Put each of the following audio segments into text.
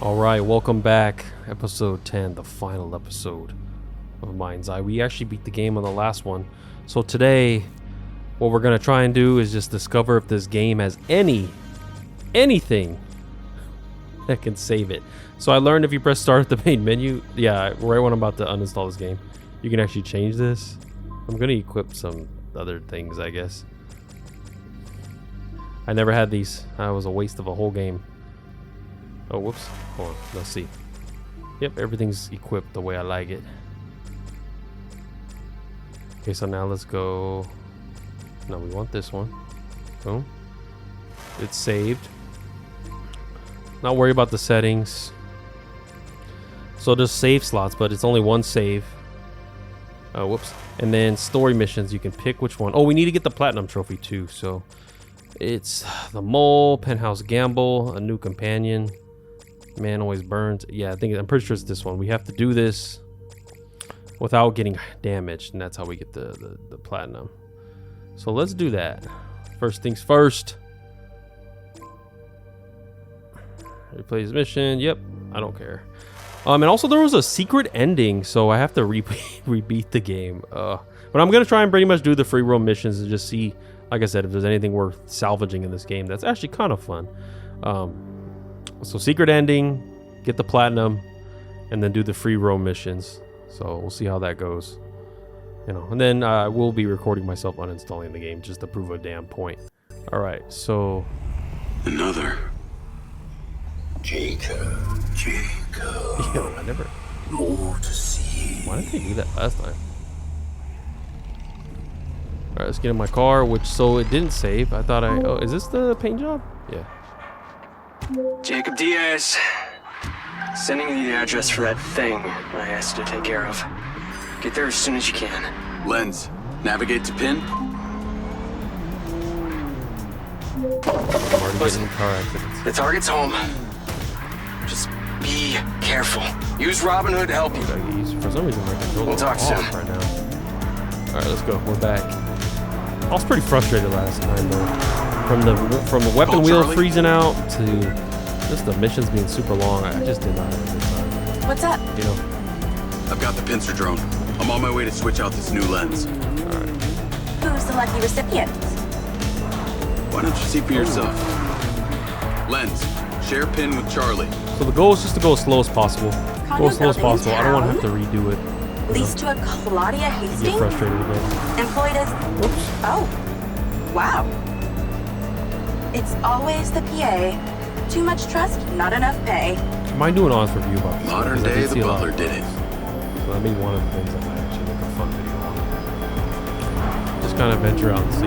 Alright, welcome back. Episode 10, the final episode of MindsEye. We actually beat the game on the last one. So today, what we're going to try and do is just discover if this game has anything that can save it. So I learned if you press start at the main menu, yeah, right when I'm about to uninstall this game, you can actually change this. I'm going to equip some other things, I guess. I never had these. That was a waste of a whole game. Oh, whoops. Hold on. Let's see. Yep, everything's equipped the way I like it. Okay, so now let's go. No, we want this one. Boom. It's saved. Not worry about the settings. So there's save slots, but it's only one save. Oh, whoops. And then story missions, you can pick which one. Oh, we need to get the platinum trophy too. So it's the mole, penthouse gamble, a new companion. Man always burns. Yeah, I'm pretty sure it's this one. We have to do this without getting damaged, and that's how we get the platinum. So let's do that. First things first. Replay his mission. Yep, I don't care. And also there was a secret ending, so I have to rebeat the game. But I'm gonna try and pretty much do the free roam missions and just see, like I said, if there's anything worth salvaging in this game. That's actually kind of fun. So secret ending, get the platinum, and then do the free roam missions. So we'll see how that goes. And then I will be recording myself uninstalling the game just to prove a damn point. All right, so another. Jacob. Yo, I never. More to see. Why didn't they do that last time? All right, let's get in my car. So it didn't save. I thought Oh, is this the paint job? Yeah. Jacob Diaz. Sending you the address for that thing I asked you to take care of. Get there as soon as you can. Lens, navigate to pin. Listen, the target's home. Just be careful. Use Robin Hood to help you. For some reason, my controller We'll talk soon. right now. All right, let's go. We're back. I was pretty frustrated last time, though. From the weapon wheel Charlie. freezing out to just the missions being super long, I just did not have a good time. What's up? You know. I've got the Pincer Drone. I'm on my way to switch out this new lens. All right. Who's the lucky recipient? Why don't you see for yourself? Lens, share pin with Charlie. So the goal is just to go as slow as possible. Go as slow as possible. I don't want to have to redo it. Leased to a Claudia Get Hastings? frustrated again. Employed as... Whoops. Oh. Wow. It's always the PA. Too much trust, not enough pay. I might do an honest review about this. Modern because I day, did the see a lot butler of did it. So that may be one of the things I might actually make a fun video on. Just kind of venture out and see. I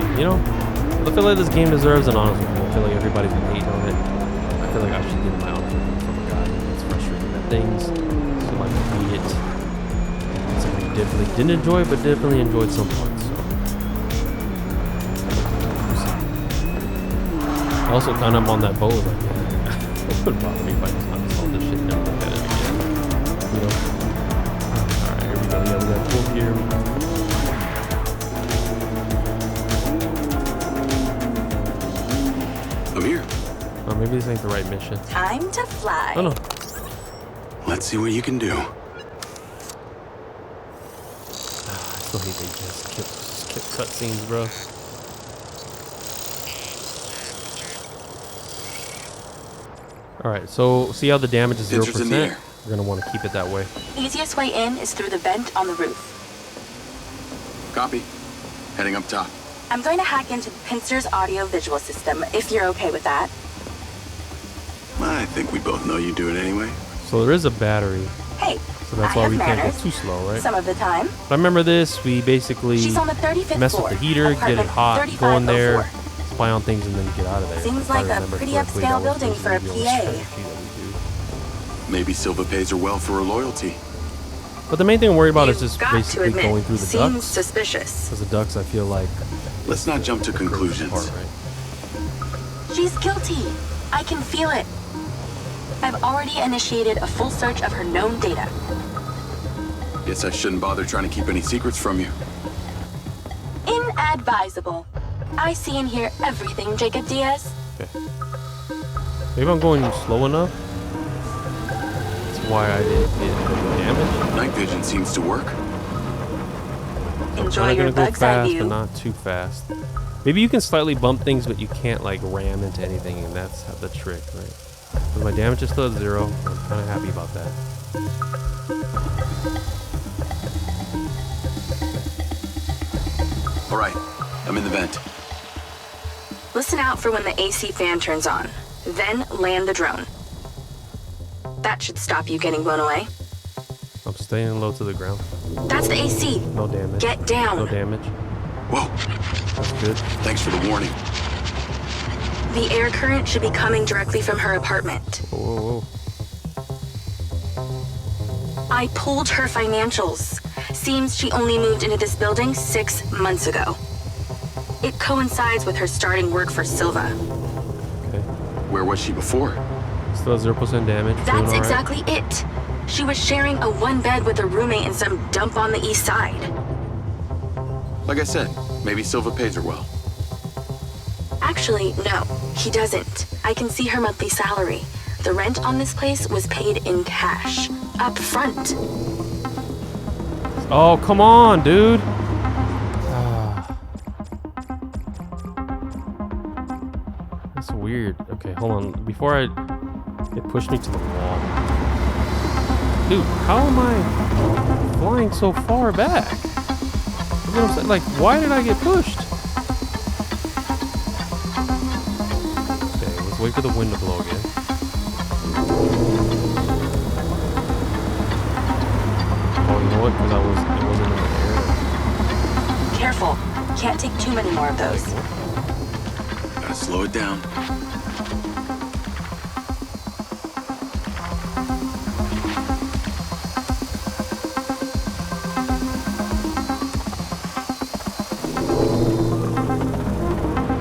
feel like this game deserves an honest review. I feel like everybody's been hating on it. I feel like I should get my honest review from a guy that's frustrated at things. So I can beat it. Something definitely didn't enjoy, but definitely enjoyed some parts. So. I also kind of on that boat. Like, it wouldn't bother me if I just uninstalled this shit and never looked at it again. Alright, here we go. Yeah, we got full gear. I'm here. Oh, maybe this ain't the right mission. Time to fly. Oh no. Let's see what you can do. I still hate that you can skip cutscenes, bro. Alright, so see how the damage is 0%? Pincer's in the air. We're going to want to keep it that way. Easiest way in is through the vent on the roof. Copy. Heading up top. I'm going to hack into Pincer's audio-visual system, if you're okay with that. I think we both know you do it anyway. So there is a battery, Hey, so that's I why have we can't manners. go too slow, right? Some of the time. But I remember this, we basically She's on the 35th mess floor. with the heater, get it apartment hot, go in there, 3504. spy on things, and then get out of there. Seems If I like a remember pretty correctly, upscale that was building for a supposed to be the only PA. strategy that we do. Maybe Silva pays her well for her loyalty. But the main thing I'm worried about is You've just got to basically admit, going through the seems ducts. suspicious. Because the ducts, I feel like... Let's not jump to conclusions. Part, right? She's guilty. I can feel it. I've already initiated a full search of her known data. Guess I shouldn't bother trying to keep any secrets from you. Inadvisable. I see and hear everything, Jacob Diaz. Okay. Maybe I'm going slow enough. why I didn't get any damage. Night vision seems to work. Enjoy I'm your gonna go bug's eye fast, view. but not too fast. Maybe you can slightly bump things, but you can't like ram into anything, and that's the trick, right? But my damage is still at 0. I'm kind of happy about that. All right, I'm in the vent. Listen out for when the AC fan turns on. Then land the drone. That should stop you getting blown away. I'm staying low to the ground. That's the AC. No damage. Get down. No damage. Whoa, That's good. thanks for the warning. The air current should be coming directly from her apartment. Whoa, whoa, whoa. I pulled her financials. Seems she only moved into this building 6 months ago. It coincides with her starting work for Silva. Okay. Where was she before? Still 0% damage. Doing That's all right. exactly it. She was sharing a 1 bed with a roommate in some dump on the east side. Like I said, maybe Silva pays her well. Actually, no, he doesn't. I can see her monthly salary. The rent on this place was paid in cash, up front. Oh, come on, dude. Ah. That's weird. Okay, hold on. Before it pushed me to the wall. Dude, how am I flying so far back? That's what I'm saying. Like, why did I get pushed? Okay, let's wait for the wind to blow again. Oh, you know what? Because it wasn't in the air. Careful, can't take too many more of those. Gotta slow it down.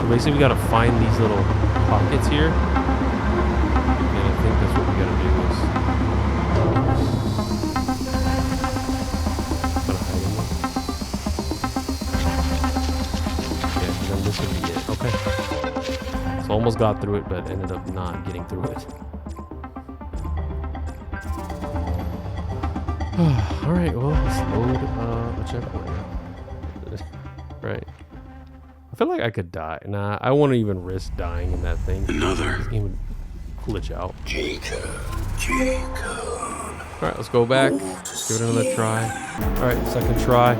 Basically, we gotta find these little pockets here. And I think that's what we gotta do is gotta hide in them. Yeah, then this would be it. Okay. So almost got through it, but ended up not getting through it. Alright, well, let's load a checkpoint. Right. I feel like I could die. Nah, I won't even risk dying in that thing. Another. This game would glitch out. Jacob. Alright, let's go back. Give it another try. Alright, second try.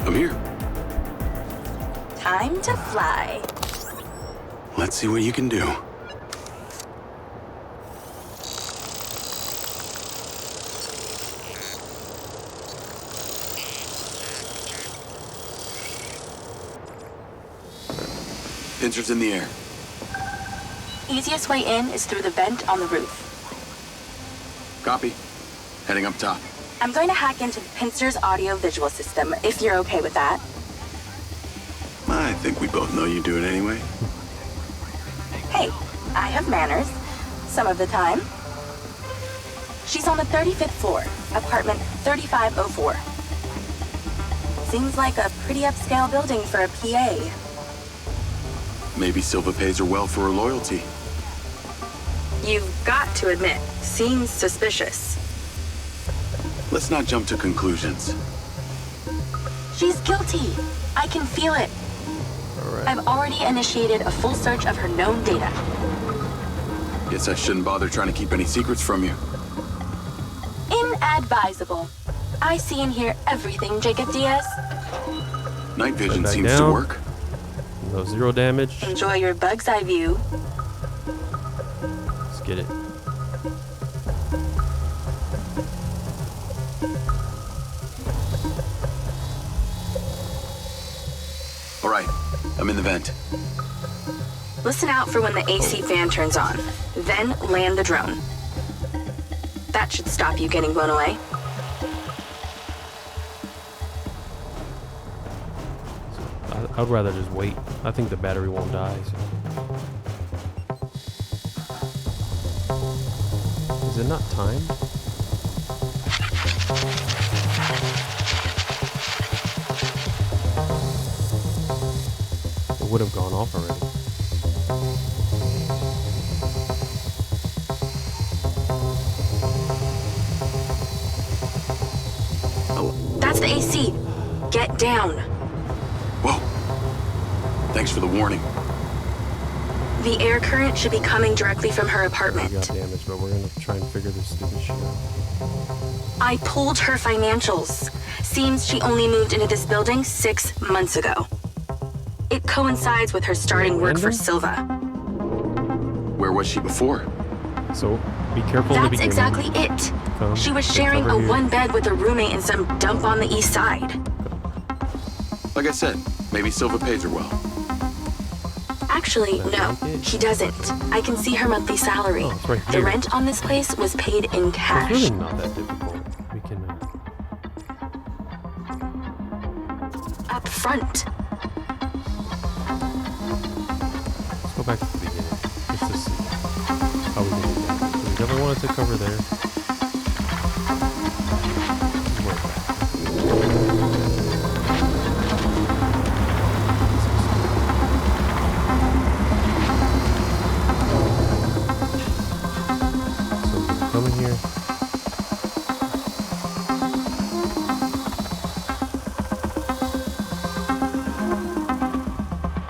I'm here. Time to fly. Let's see what you can do. Pincer's in the air. Easiest way in is through the vent on the roof. Copy. Heading up top. I'm going to hack into Pincer's audio-visual system, if you're okay with that. I think we both know you do it anyway. Hey, I have manners. Some of the time. She's on the 35th floor, apartment 3504. Seems like a pretty upscale building for a PA. Maybe Silva pays her well for her loyalty. You've got to admit, seems suspicious. Let's not jump to conclusions. She's guilty. I can feel it. Alright. I've already initiated a full search of her known data. Guess I shouldn't bother trying to keep any secrets from you. Inadvisable. I see and hear everything, Jacob Diaz. Night vision back seems down. to work. No 0 damage. Enjoy your bug's eye view. Let's get it. All right, I'm in the vent. Listen out for when the AC fan turns on. Then land the drone. That should stop you getting blown away. I'd rather just wait. I think the battery won't die. So. Is it not timed? It would have gone off already. down. Whoa. Thanks for the warning. The air current should be coming directly from her We apartment. got damage, but we're gonna try and figure this stupid shit out. I pulled her financials. Seems she only moved into this building 6 months ago. It coincides with her starting work for Random? Silva. Where was she before? So be careful in the That's beginning. exactly it. Come, She was get sharing over a here. one bed with a roommate in some dump on the east side. Like I said, maybe Silva pays her well. Actually, no, he doesn't. I can see her monthly salary. Oh, it's right The here. rent on this place was paid in It's cash. really not that difficult. We can. Up front. Let's go back to the beginning just to see how we can do that. So we definitely want to take over there. Work back. So we come in here.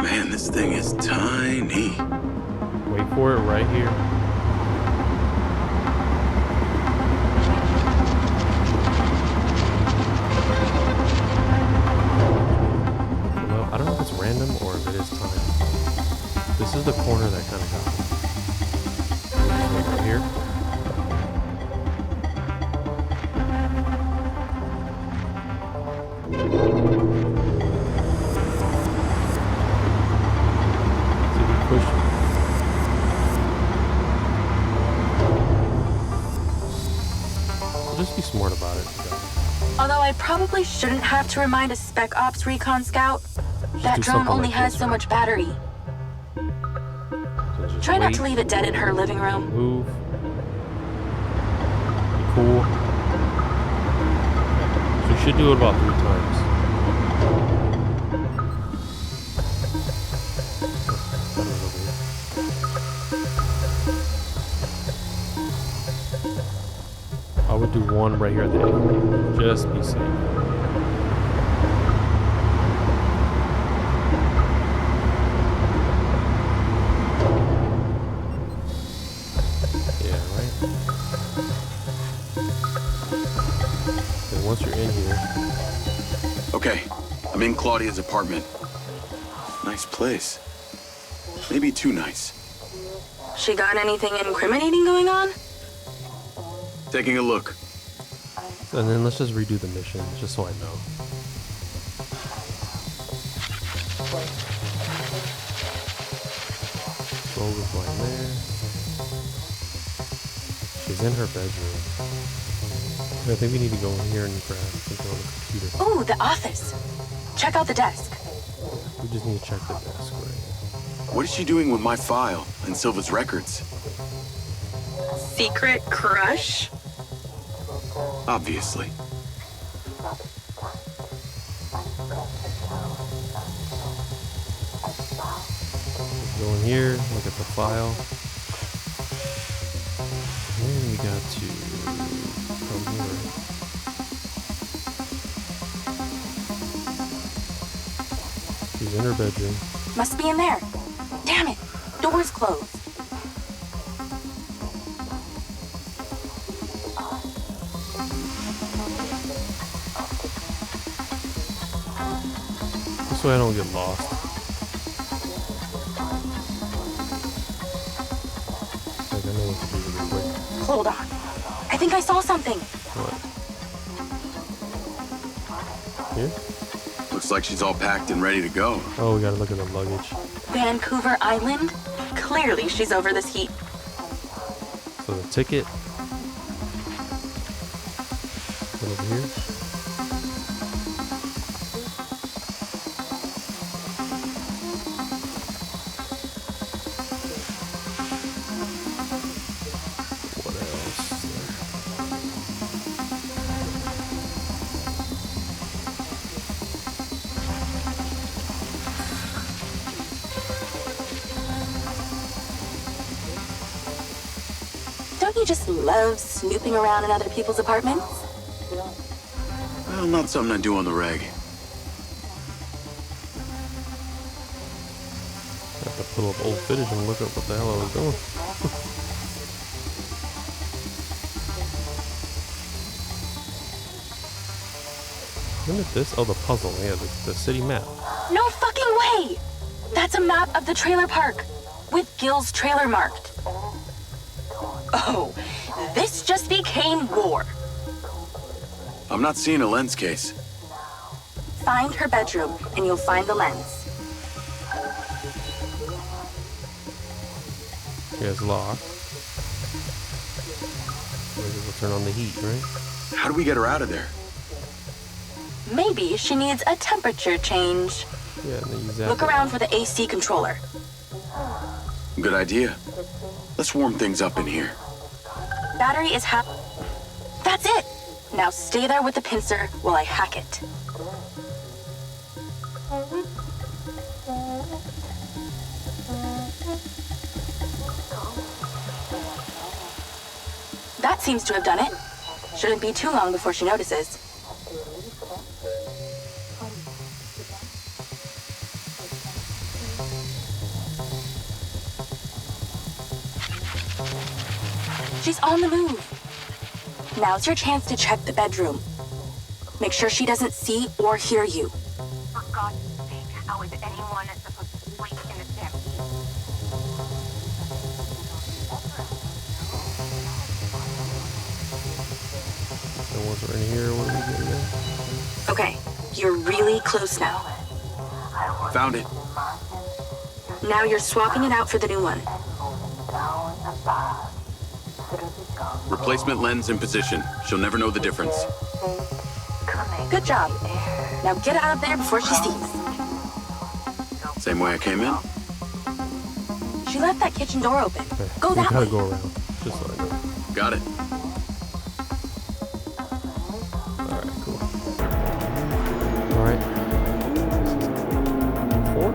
Man, this thing is tiny. Wait for it right here. Well, I don't know if it's random or if it is timed. This is the corner that kind of got me. Right here. See if we push. So just be smart about it, guys. Although I probably shouldn't have to remind a Spec Ops recon scout. That do drone something only like has this, so right? much battery. So just Try not wait, to leave it dead in her living room. move. Be cool. So you should do it about 3 times. That was over here. I would do one right here at the end. Just be safe. Yeah, right? Then once you're in here, Okay, I'm in Claudia's apartment. Nice place. Maybe too nice. She got anything incriminating going on? Taking a look. and then let's just redo the mission, just so I know. Clover's line there. She's in her bedroom. I think we need to go in here and grab something on the computer. Ooh, the office. Check out the desk. We just need to check the desk, right? What is she doing with my file and Silva's records? Secret crush? Obviously. Let's go in here, look at the file. And then we got to come here. She's in her bedroom. Must be in there. Damn it. Door's closed. This way I don't get lost. Like I know what to do really quick. Hold on. I think I saw something. What? Here? Looks like she's all packed and ready to go. Oh, we gotta look at the luggage. Vancouver Island? Clearly she's over this heat. So the ticket. Put over here. What else? Don't you just love snooping around in other people's apartments? Well, not something I do on the reg. Pull up old footage and look up what the hell I was doing. When did this? Oh, the puzzle. Yeah, the city map. No fucking way! That's a map of the trailer park with Gil's trailer marked. Oh, this just became war. I'm not seeing a lens case. Find her bedroom and you'll find the lens. Yeah, it's locked. Maybe we'll turn on the heat, right? How do we get her out of there? Maybe she needs a temperature change. Yeah, and then use that. Look around for the AC controller. Good idea. Let's warm things up in here. Battery is half. That's it! Now stay there with the pincer while I hack it. That seems to have done it. Shouldn't be too long before she notices. She's on the move. Now's your chance to check the bedroom. Make sure she doesn't see or hear you. For God's sake, how is anyone supposed to sleep in this damn heat? No one's in here. What are we doing there? Okay, you're really close now. Found it. Now you're swapping it out for the new one. Replacement lens in position. She'll never know the difference. Good job. Now get out of there before she sees. Same way I came in? She left that kitchen door open. Okay, Go we that gotta way. go around. Just so I know. Got it. Alright, cool. Alright. This is 4?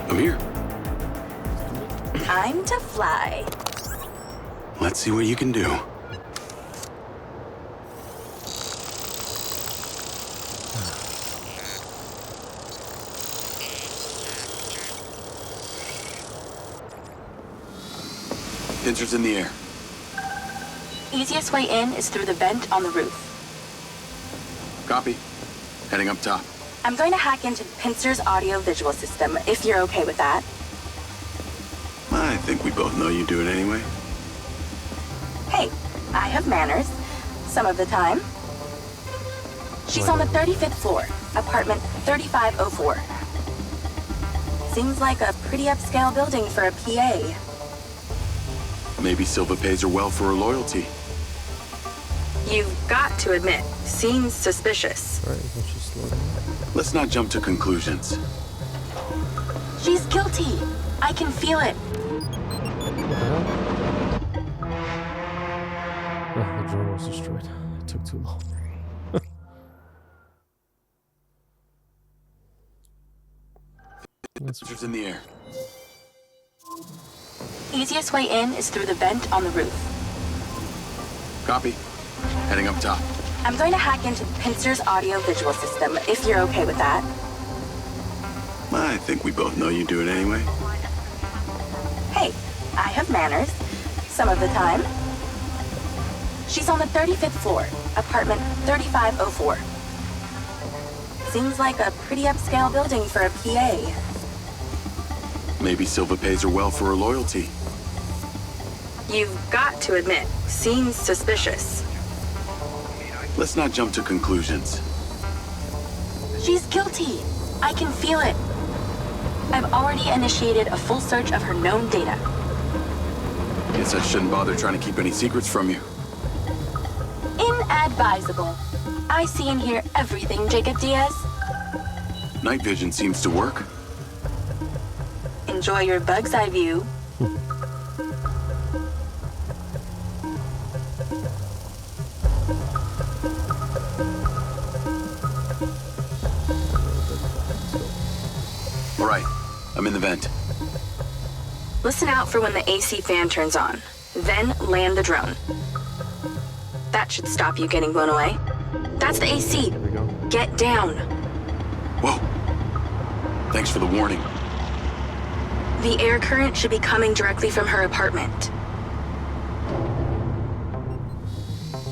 I'm here. Time to fly. Let's see what you can do. Pincer's in the air. Easiest way in is through the vent on the roof. Copy. Heading up top. I'm going to hack into Pincer's audio-visual system, if you're okay with that. I think we both know you do it anyway. Hey, I have manners. Some of the time. She's on the 35th floor, apartment 3504. Seems like a pretty upscale building for a PA. Maybe Silva pays her well for her loyalty. You've got to admit, seems suspicious. Alright, let's just slow down. Let's not jump to conclusions. She's guilty. I can feel it. What the hell? Oh, the drone was destroyed. It took too long. Pincer's in the air. Easiest way in is through the vent on the roof. Copy. Heading up top. I'm going to hack into Pincer's audio-visual system, if you're okay with that. I think we both know you do it anyway. Hey, I have manners. Some of the time. She's on the 35th floor, apartment 3504. Seems like a pretty upscale building for a PA. Maybe Silva pays her well for her loyalty. You've got to admit, seems suspicious. Let's not jump to conclusions. She's guilty. I can feel it. I've already initiated a full search of her known data. Guess I shouldn't bother trying to keep any secrets from you. Inadvisable. I see and hear everything, Jacob Diaz. Night vision seems to work. Enjoy your bug's eye view. All right, I'm in the vent. Listen out for when the AC fan turns on. Then land the drone. That should stop you getting blown away. That's the AC. There we go. Get down. Whoa. Thanks for the warning. The air current should be coming directly from her apartment.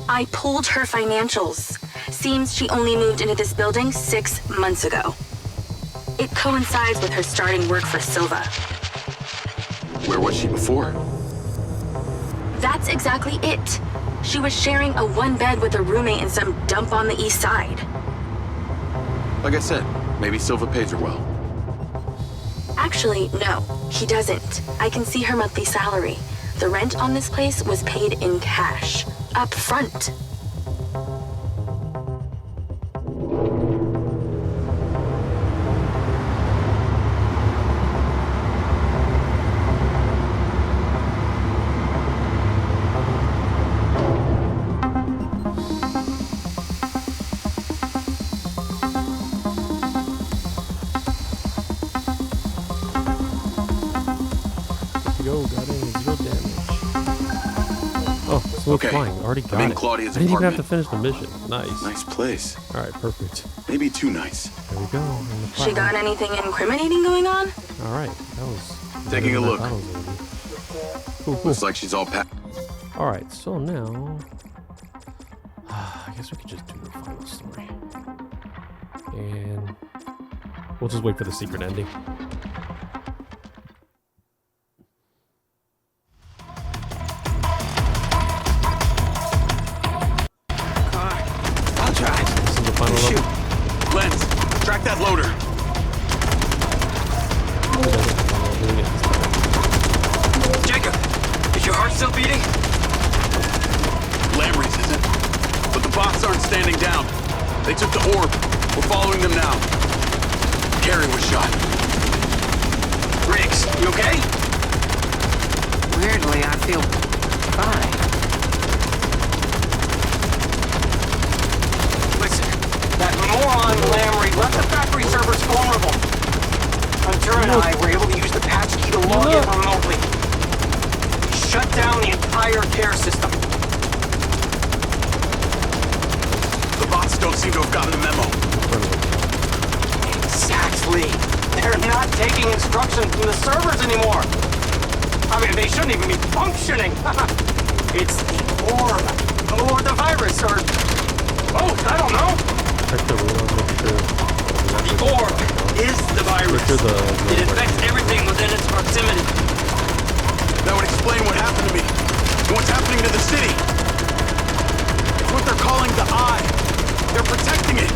I pulled her financials. Seems she only moved into this building 6 months ago. It coincides with her starting work for Silva. Where was she before? That's exactly it. She was sharing a one bed with a roommate in some dump on the east side. Like I said, maybe Silva pays her well. Actually, no, he doesn't. I can see her monthly salary. The rent on this place was paid in cash, up front. Okay, flying. Already got I'm in it. Claudia's I didn't even have to apartment. finish the mission. Nice. Nice place. All right, perfect. Maybe too nice. There we go. She got anything incriminating going on? All right, that was Taking a look. Cool. Looks like she's all packed. All right, so now I guess we could just do the final story, and we'll just wait for the secret ending. This is the final level. Lens, track that loader. Jacob, is your heart still beating? Lamrey's isn't. But the bots aren't standing down. They took the orb. We're following them now. Carey was shot. Riggs, you okay? Weirdly, I feel fine. Listen, that moron Lamrey left the factory servers vulnerable. Hunter and I were able to use the patch key to log in remotely. He shut down the entire care system. The bots don't seem to have gotten the memo. Exactly. They're not taking instructions from the servers anymore. I mean, they shouldn't even be functioning. It's the orb. Or the virus, or both, I don't know. Check the real, make sure. The orb is the virus. It infects everything within its proximity. That would explain what happened to me. And what's happening to the city. It's what they're calling the Eye. They're protecting it.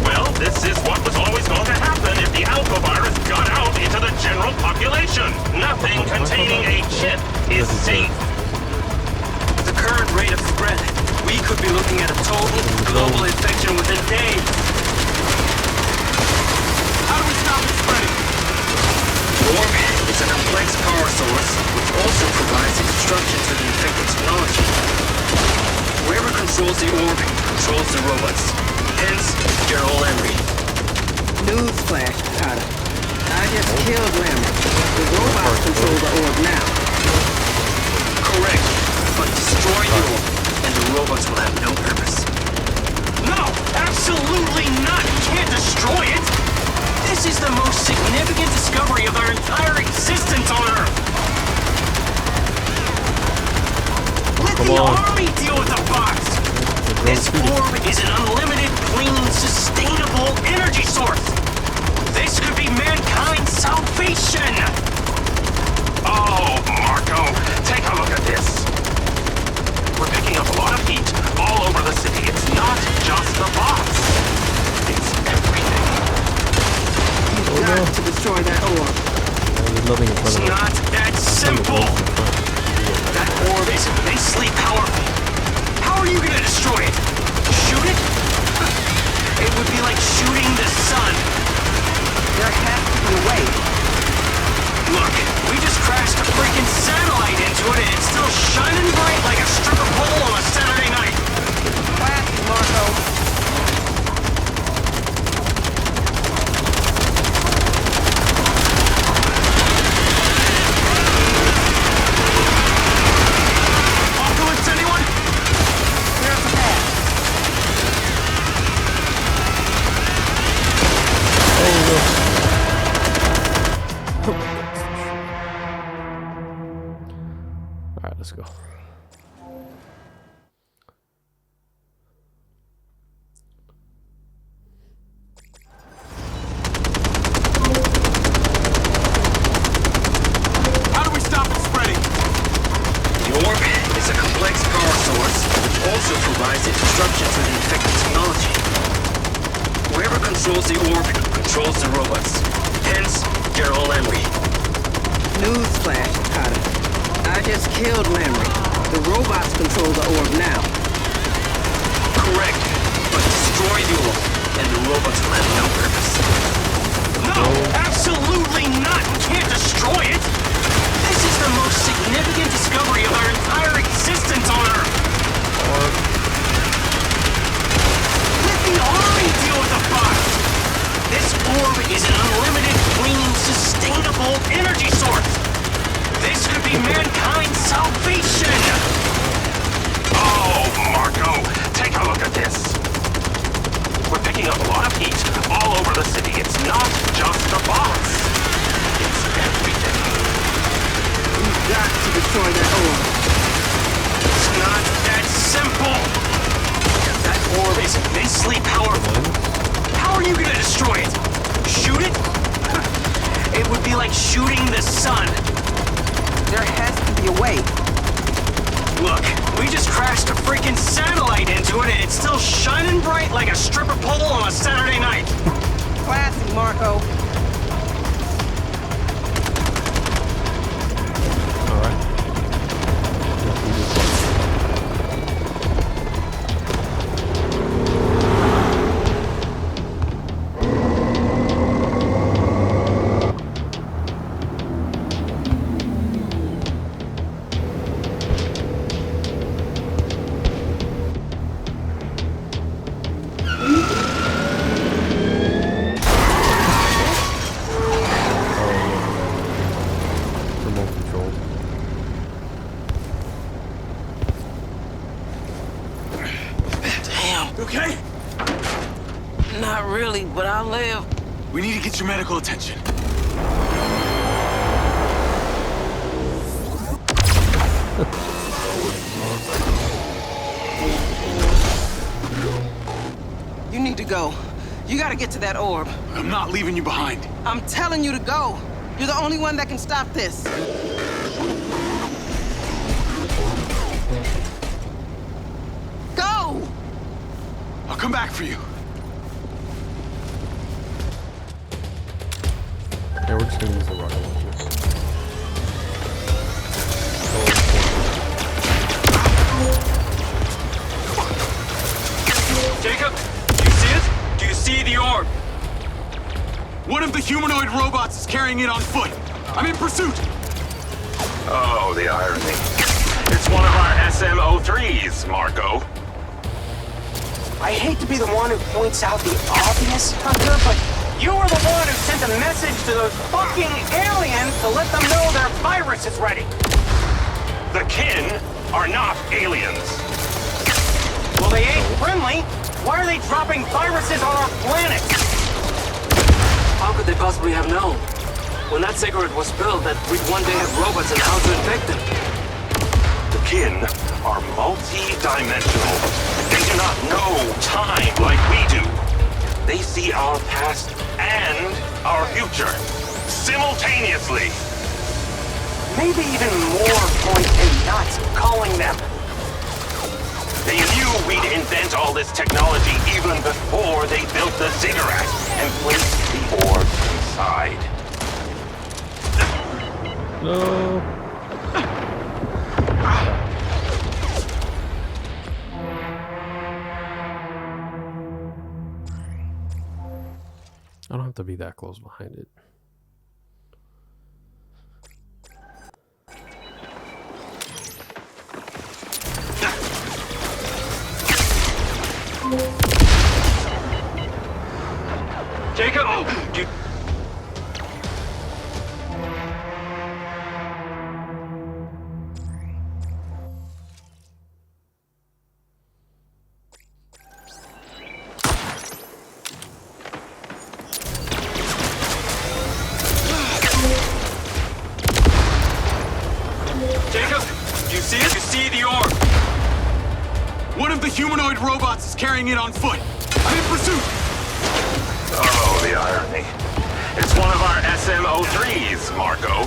Well, this is what was always going to happen if the alpha virus got out into the general population. Nothing containing a chip is safe. The current rate of spread, we could be looking at a total global infection within days. How do we stop it spreading? The orb is a complex power source, which also provides instructions for the infected technology. Whoever controls the orb controls the robots. Hence, General Lamrey. Newsflash, Carter. I just killed Lamrey. The robots control the orb now. Correct. But destroy the orb, and the robots will have no purpose. No! Absolutely not! You can't destroy it! This is the most significant discovery of our entire existence on Earth! Let the army deal with the bots! This orb is an unlimited, clean, sustainable energy source! This could be mankind's salvation! Oh, Marco, take a look at this. We're picking up a lot of heat all over the city. It's not just the bots. It's everything. You've got to destroy that orb. It's not that simple! That orb is immensely powerful. How are you gonna destroy it? Shoot it? It would be like shooting the sun. There has to be a way. Look, we just crashed a freaking satellite into it and it's still shining bright like a stripper pole on a Saturday night. Classy, Marco. Influence anyone? There's the path. Oh, Alright, let's go. How do we stop it spreading? The orb is a complex power source, which also provides a disruption to the infected technology. Whoever controls the orb controls the robots. Hence, they're all angry. Newsflash, Carter. I just killed Lamry. The robots control the orb now. Correct. But destroy the orb, and the robots will have no purpose. No! Absolutely not! We can't destroy it! This is the most significant discovery of our entire existence on Earth! Let the Army deal with the box! This orb is an unlimited, clean, sustainable energy source! This could be mankind's salvation! Oh, Marco, take a look at this. We're picking up a lot of heat all over the city. It's not just the bots. It's everything. We've got to destroy that orb. It's not that simple! That orb is immensely powerful. How are you gonna destroy it? Shoot it? It would be like shooting the sun. There has to be a way. Look, we just crashed a freaking satellite into it and it's still shining bright like a stripper pole on a Saturday night. Classy, Marco. Alright. Okay? Not really, but I'll live. We need to get your medical attention. You need to go. You gotta get to that orb. I'm not leaving you behind. I'm telling you to go. You're the only one that can stop this. Go! I'll come back for you. Yeah, we're just gonna use the rocket launcher. Jacob, do you see it? Do you see the orb? One of the humanoid robots is carrying it on foot. I'm in pursuit. Oh, the irony. It's one of our SM-03s, Marco. I hate to be the one who points out the obvious, Hunter, but you were the one who sent a message to those fucking aliens to let them know their virus is ready. The kin are not aliens. Well, they ain't friendly. Why are they dropping viruses on our planet? How could they possibly have known? When that cigarette was spilled, that we'd one day have robots and how to infect them. The kin are multi-dimensional. They do not know time like we do. They see our past and our future simultaneously. Maybe even more point in not calling them. They knew we'd invent all this technology even before they built the ziggurat and placed the orb inside. No. I don't have to be that close behind it. Jacob, you... One of the humanoid robots is carrying it on foot. I'm in pursuit. Oh, the irony. It's one of our SMO3s, Marco.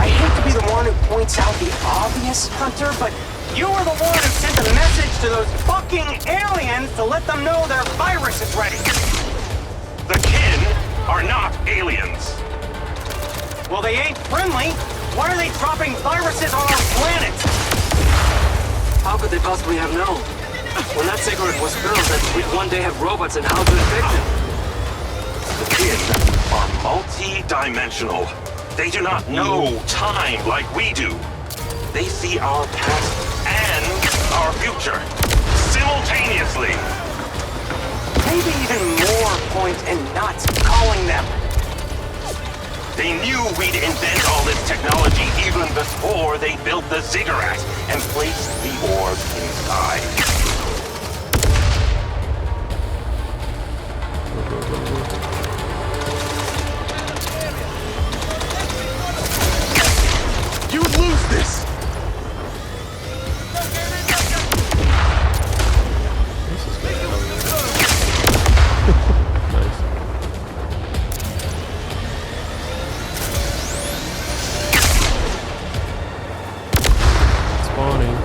I hate to be the one who points out the obvious, Hunter, but you were the one who sent a message to those fucking aliens to let them know their virus is ready. The kin are not aliens. Well, they ain't friendly. Why are they dropping viruses on our planet? How could they possibly have known? When that cigarette was spilled, that we'd one day have robots and how to infect them. The kin are multi-dimensional. They do not know time like we do. They see our past and our future simultaneously. Maybe even more point in not calling them. They knew we'd invent all this technology even before they built the ziggurat and placed the orb inside. You lose this! This is good. Nice. Spawning.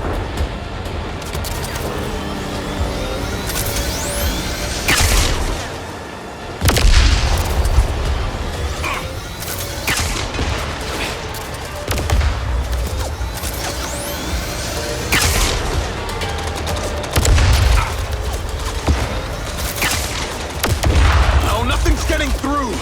Oh, nothing's getting through!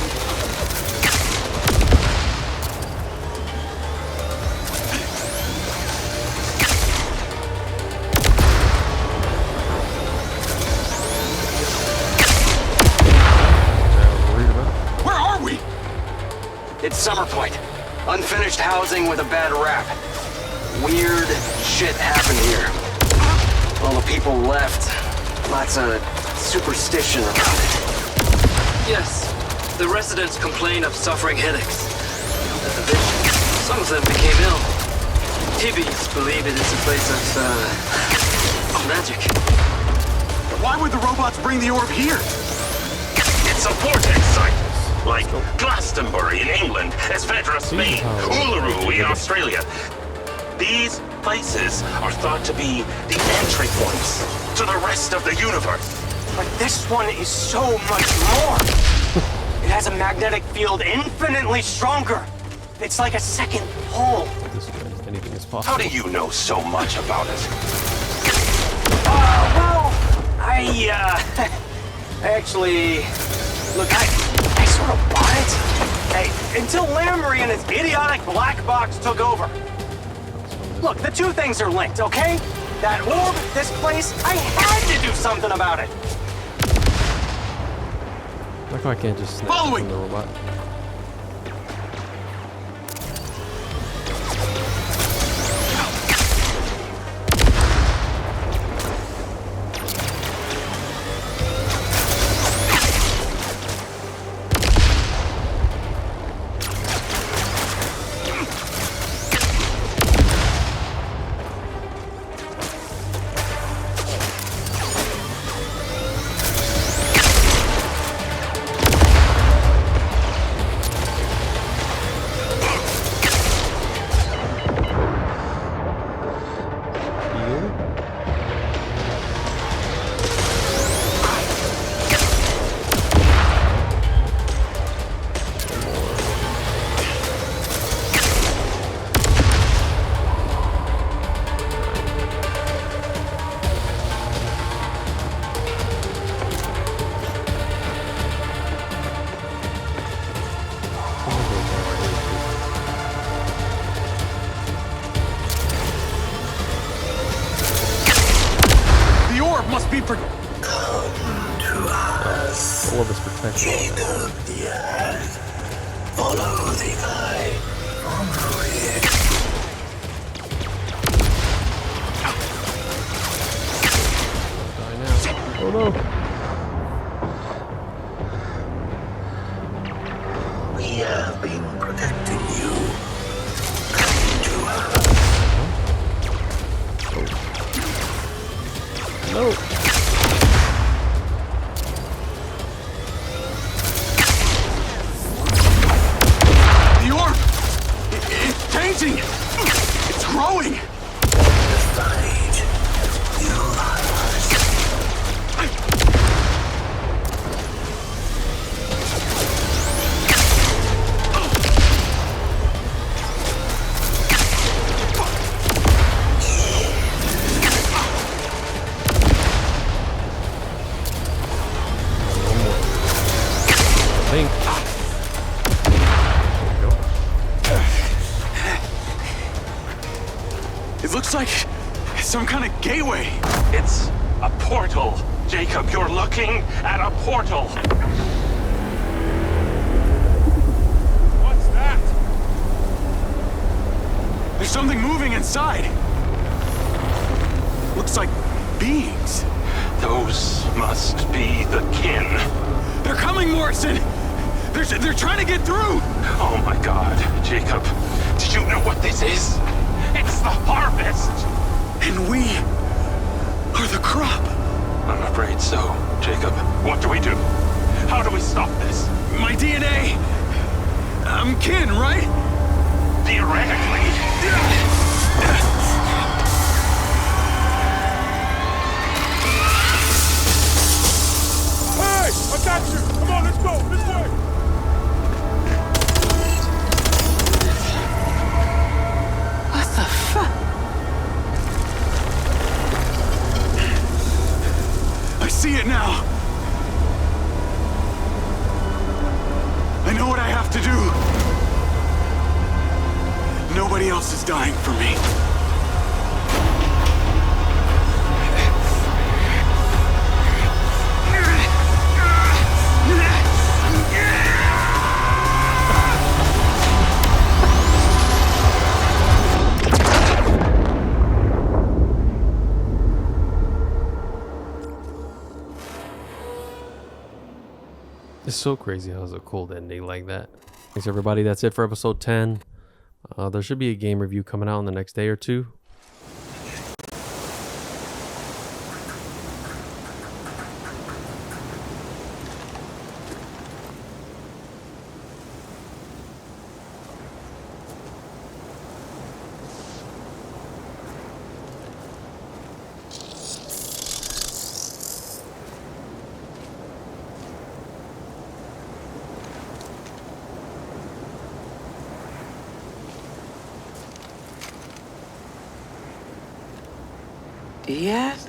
Where are we? It's Summer Point. Unfinished housing with a bad rap. Weird shit happened here. All the people left. Lots of superstition about it. Yes, the residents complain of suffering headaches. At the vigil, some of them became ill. Hibbies believe it is a place of magic. Why would the robots bring the orb here? It's a vortex site, like Glastonbury in England, Esvedra, Spain, Uluru in Australia. These places are thought to be the entry points to the rest of the universe. But this one is so much more. It has a magnetic field infinitely stronger. It's like a second pole. This way, anything is possible. How do you know so much about it? Well, I actually... Look, I sort of bought it. Hey, until Lamry and his idiotic black box took over. Look, the two things are linked, okay? That orb, this place, I had to do something about it. Like I can't just snap Following. from the robot. All of us protection. King of the earth, follow the eye from here. Die now. Oh no. We have been protecting you. Come to us. No. The orb! It's changing! It's growing! Fight. You are ours. I think. It looks like some kind of gateway. It's a portal. Jacob, you're looking at a portal. What's that? There's something moving inside. Looks like beings. Those must be the kin. They're coming, Morrison! They're trying to get through! Oh my God, Jacob. Do you know what this is? It's the harvest! And we are the crop. I'm afraid so, Jacob. What do we do? How do we stop this? My DNA. I'm kin, right? Theoretically. Hey! I got you! Come on, let's go! This way! What the fuck? I see it now. I know what I have to do. Nobody else is dying for me. It's so crazy how it's a cold ending like that. Thanks everybody. That's it for episode 10. There should be a game review coming out in the next day or two. Diaz?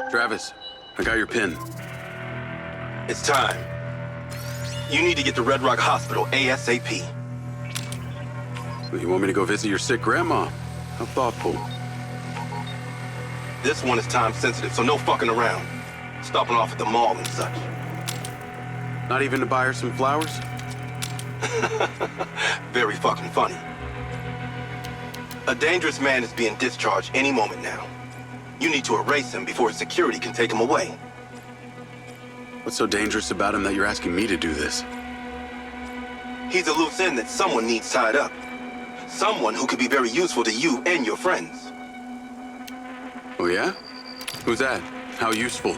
Travis, I got your pin. It's time. You need to get to Redrock Hospital ASAP. You want me to go visit your sick grandma? How thoughtful. This one is time sensitive, so no fucking around. Stopping off at the mall and such. Not even to buy her some flowers? Very fucking funny. A dangerous man is being discharged any moment now. You need to erase him before security can take him away. What's so dangerous about him that you're asking me to do this? He's a loose end that someone needs tied up. Someone who could be very useful to you and your friends. Oh yeah? Who's that? How useful?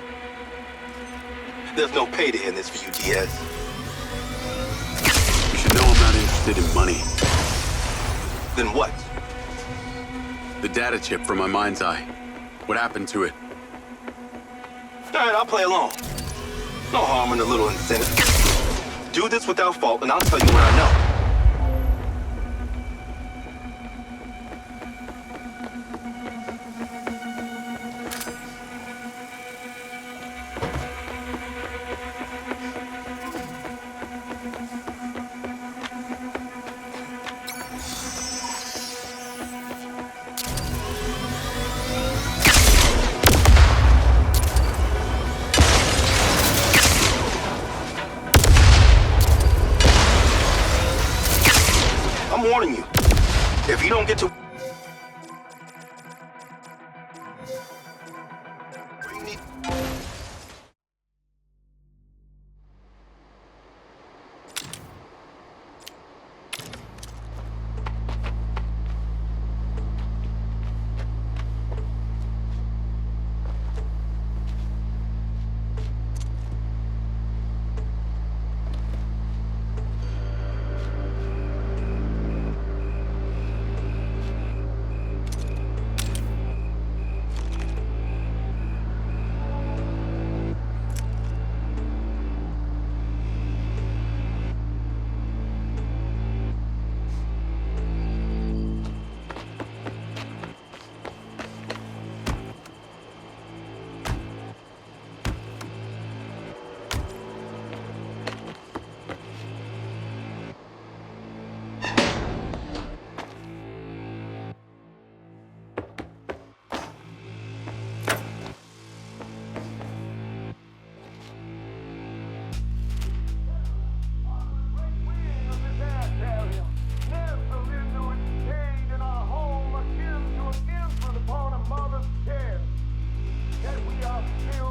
There's no payday in this for you, Diaz. You should know I'm not interested in money. Then what? The data chip from my MindsEye. What happened to it? Alright, I'll play along. No harm in a little incentive. Do this without fault, and I'll tell you what I know.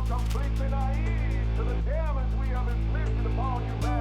completely naive to the damage we have inflicted upon humanity.